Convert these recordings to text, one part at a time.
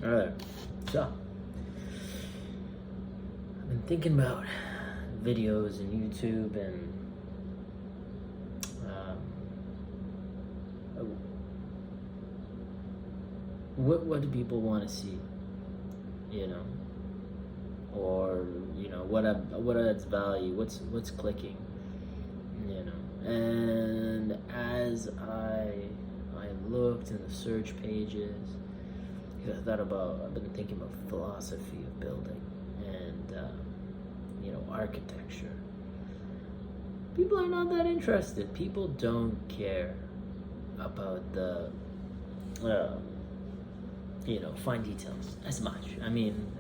Alright, so I've been thinking about videos and YouTube and what do people want to see, you know, or what adds value, what's clicking, you know, and as I looked in the search pages, I've been thinking about philosophy of building and architecture. People are not that interested. People don't care about the fine details as much. I mean,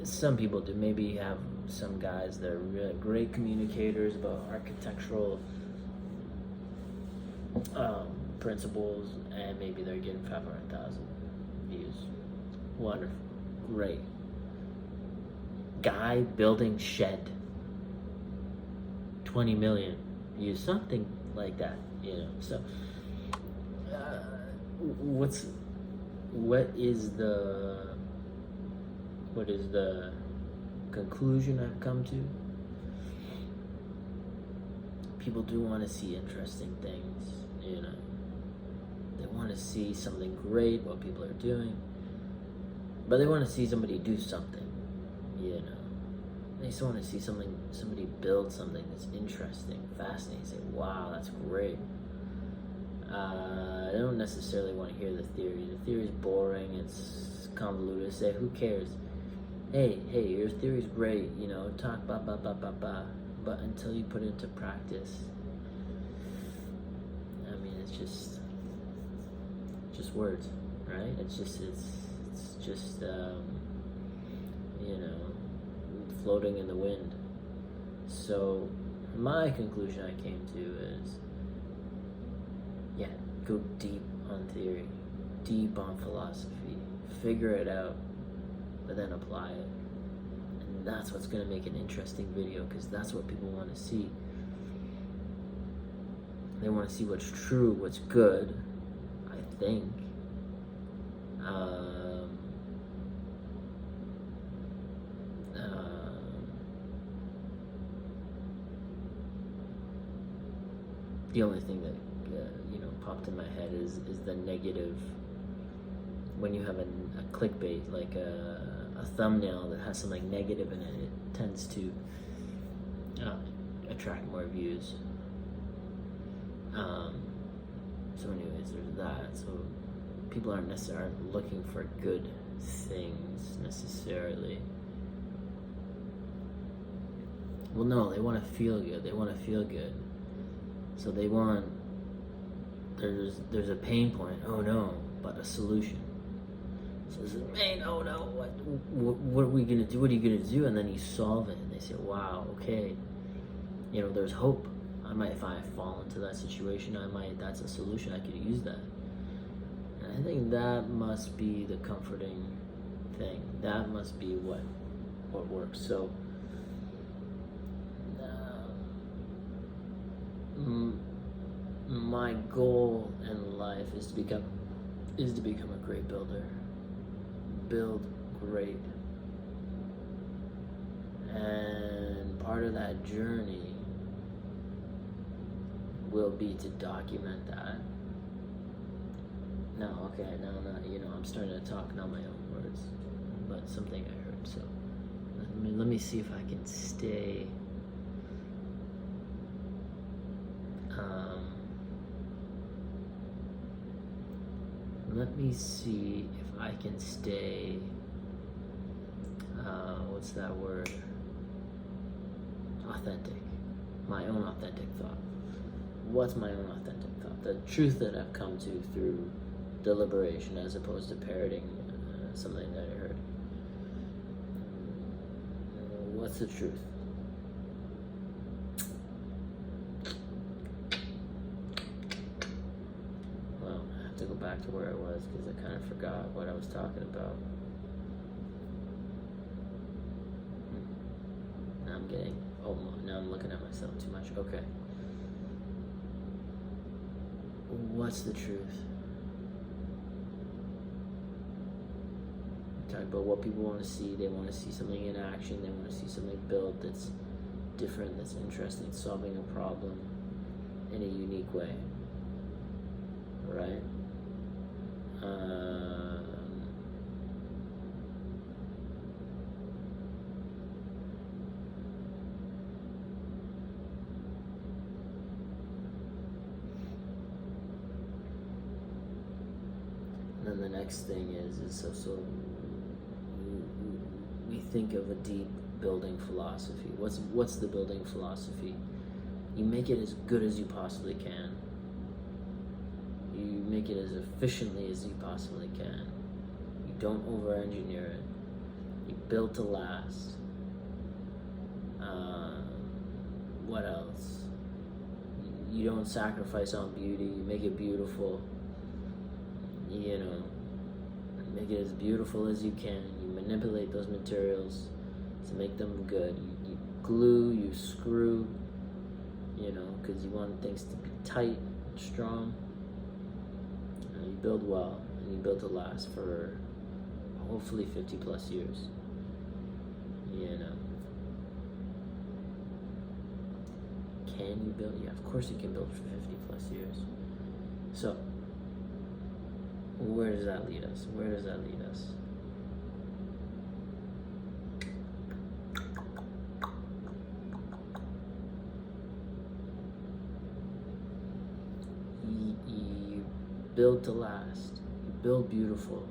some people do. Maybe you have some guys that are really great communicators about architectural principles, and maybe they're getting 500,000 views. Wonderful, great. Guy building shed, 20 million views, something like that. So what is the conclusion I've come to? People do want to see interesting things, They want to see something great, what people are doing, but they want to see somebody do something, They just want to see somebody build something that's interesting, fascinating, say, wow, that's great. I don't necessarily want to hear the theory. The theory's boring, it's convoluted. Say, who cares? Hey, your theory's great, talk ba ba ba ba ba, but until you put it into practice, I mean, it's just words, right? It's just floating in the wind. So my conclusion I came to is, go deep on theory, deep on philosophy, figure it out, but then apply it. And that's what's going to make an interesting video, because that's what people want to see. They want to see what's true, what's good, I think. The only thing that popped in my head is the negative. When you have a clickbait, like a thumbnail that has something negative in it, it tends to attract more views. So anyways, there's that. So people aren't necessarily looking for good things necessarily. Well, no, they want to feel good. So they want, there's a pain point, oh no, but a solution. So it's like, man, oh no, what are we gonna do? What are you gonna do? And then you solve it, and they say, wow, okay, there's hope. If I fall into that situation, that's a solution, I could use that. And I think that must be the comforting thing. That must be what works. So my goal in life is to become a great builder. Build great. And part of that journey will be to document that. No, I'm starting to talk not my own words, but something I heard. So let me see if I can stay let me see if I can stay, what's that word? Authentic. My own authentic thought. What's my own authentic thought? The truth that I've come to through deliberation, as opposed to parroting something that I heard. What's the truth? To go back to where I was, because I kind of forgot what I was talking about. Now I'm looking at myself too much. Okay. What's the truth? abstract, but what people want to see, they want to see something in action, they want to see something built that's different, that's interesting, solving a problem in a unique way, right? And then the next thing is so we think of a deep building philosophy. What's the building philosophy? You make it as good as you possibly can. You make it as efficiently as you possibly can. You don't over-engineer it. You build to last. What else? You don't sacrifice on beauty. You make it beautiful. You know, make it as beautiful as you can. You manipulate those materials to make them good. You glue, you screw, you know, because you want things to be tight and strong. You build well, and you build to last for hopefully 50 plus years. You know. Can you build? Yeah, of course you can build for 50 plus years. So, where does that lead us? Where does that lead us? You build to last. You build beautiful.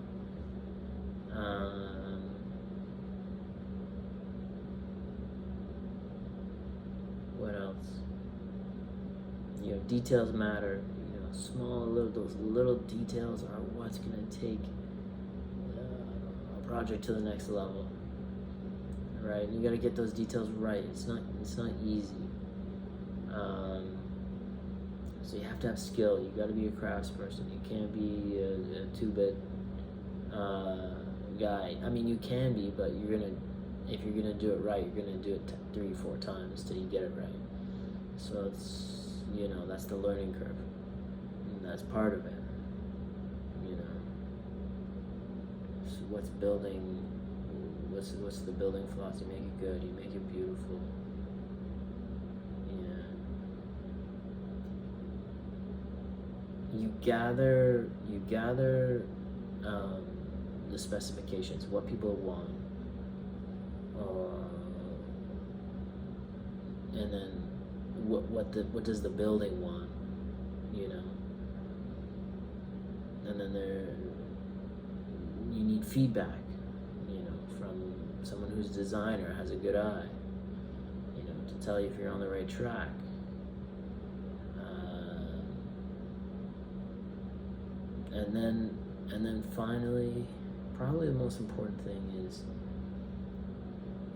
What else? You know, details matter. Those little details are what's gonna take a project to the next level, right? And you gotta get those details right. It's not easy. So you have to have skill. You gotta be a craftsperson. You can't be a 2-bit guy. I mean, you can be, but if you're gonna do it right, you're gonna do it 3-4 times till you get it right. So it's, that's the learning curve. That's part of it, So what's the building philosophy? You make it good. You make it beautiful. You gather the specifications, what people want, and then what does the building want, And then you need feedback, from someone who's a designer, has a good eye, to tell you if you're on the right track. And then finally, probably the most important thing is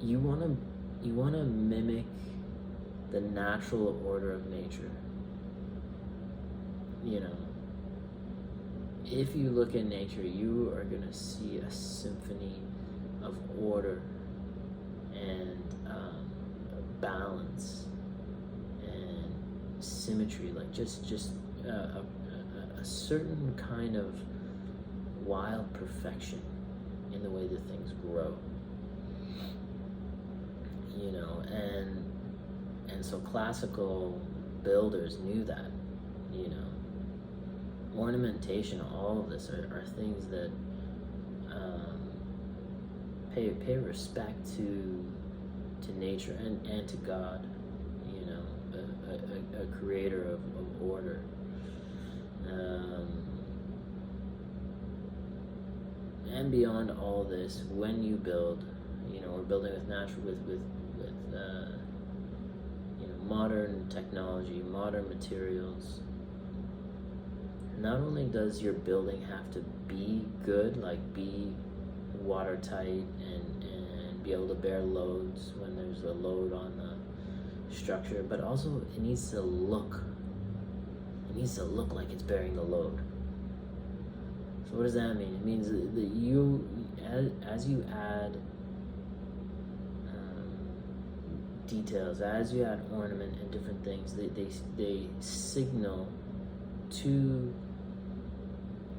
you wanna mimic the natural order of nature. If you look at nature, you are going to see a symphony of order and balance and symmetry, like just a certain kind of wild perfection in the way that things grow. And so classical builders knew that, Ornamentation, all of this are things that pay respect to nature and to God, a creator of order. And beyond all this, when you build, we're building with modern technology, modern materials. Not only does your building have to be good, like be watertight and be able to bear loads when there's a load on the structure, but also it needs to look like it's bearing the load. So what does that mean? It means that you, as you add details, as you add ornament and different things, they signal to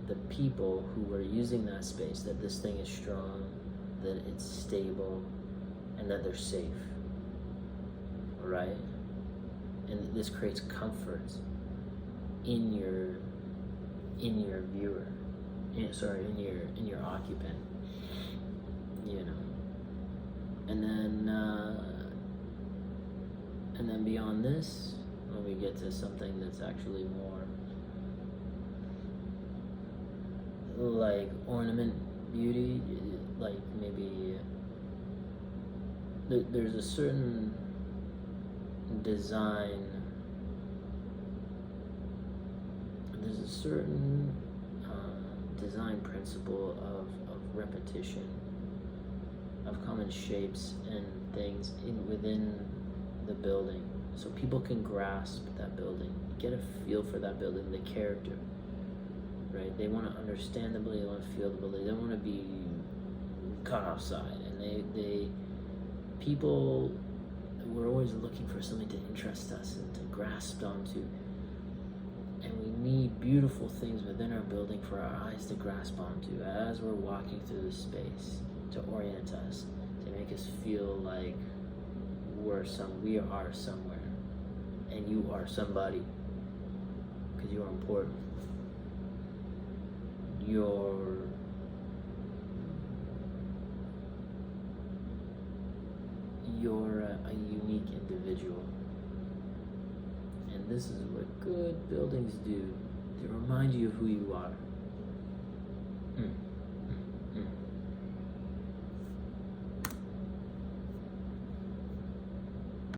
the people who are using that space that this thing is strong, that it's stable and that they're safe, right? And this creates comfort in your viewer, in your occupant, you know. And then beyond this, when we get to something that's actually more like ornament beauty, like maybe there's a certain design, there's a certain design principle of repetition, of common shapes and things within the building, so people can grasp that building, get a feel for that building, the character, right? They want to understand the building, they want to feel the building, they don't want to be caught offside, and people, we're always looking for something to interest us and to grasp onto, and we need beautiful things within our building for our eyes to grasp onto as we're walking through the space, to orient us, to make us feel like we are somewhere, and you are somebody, because you are important. You're a unique individual, and this is what good buildings do. They remind you of who you are.